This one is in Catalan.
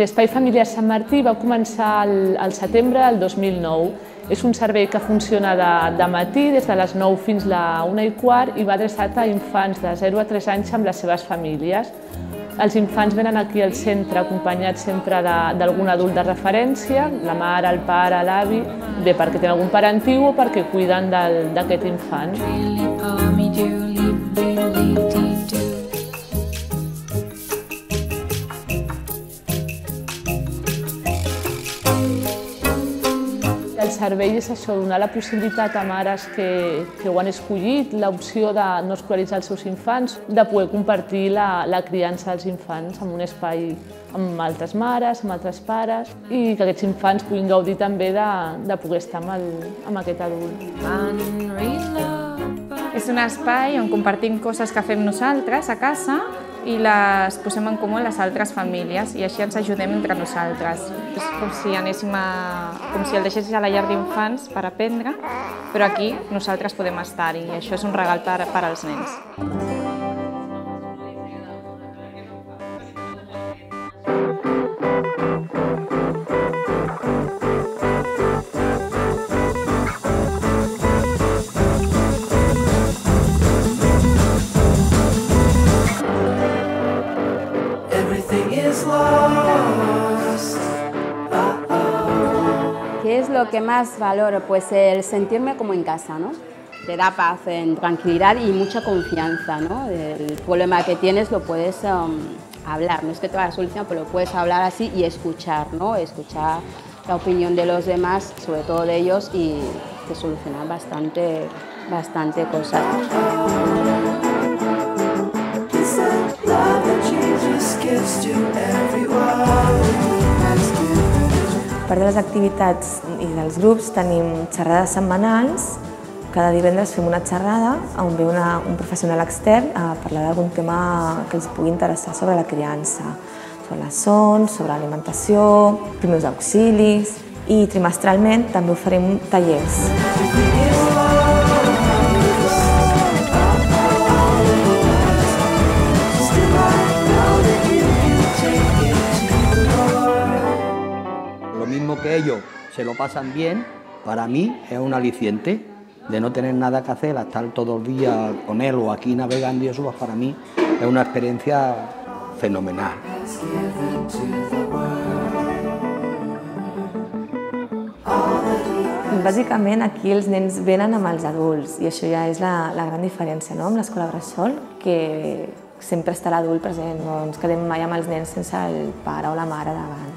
L'Espai Familiar Sant Martí va començar al setembre del 2009. És un servei que funciona de matí, des de les 9 fins a la 1:15, i va adreçat a infants de 0 a 3 anys amb les seves famílies. Els infants venen aquí al centre acompanyats sempre d'algun adult de referència, la mare, el pare, l'avi, bé perquè tenen algun parentiu o perquè cuiden d'aquest infant. El servei és això, donar la possibilitat a mares que ho han escollit, l'opció de no escolaritzar els seus infants, de poder compartir la criança dels infants en un espai amb altres mares, amb altres pares, i que aquests infants puguin gaudir també de poder estar amb aquest adult. És un espai on compartim coses que fem nosaltres a casa i les posem en comú les altres famílies i així ens ajudem entre nosaltres. És com si el deixessis a la llar d'infants per aprendre, però aquí nosaltres podem estar-hi i això és un regal per als nens. ¿Qué es lo que más valoro? Pues el sentirme como en casa, ¿no? Te da paz, tranquilidad y mucha confianza, ¿no? El problema que tienes lo puedes hablar, no es que te va a dar solución, pero lo puedes hablar así y escuchar, ¿no? Escuchar la opinión de los demás, sobre todo de ellos, y te soluciona bastante cosas. A part de les activitats i dels grups tenim xerrades setmanals. Cada divendres fem una xerrada on ve un professional extern a parlar d'algun tema que els pugui interessar sobre la criança, sobre les sons, sobre l'alimentació, primers auxilis, i trimestralment també oferim tallers. Lo mismo que ellos se lo pasan bien, para mí es un aliciente de no tener nada que hacer, estar todo el día con él o aquí navegando, y eso pues para mí es una experiencia fenomenal. Bàsicament aquí els nens venen amb els adults i això ja és la gran diferència, no? Amb l'escola bressol, que sempre està l'adult present, no ens quedem mai amb els nens sense el pare o la mare davant.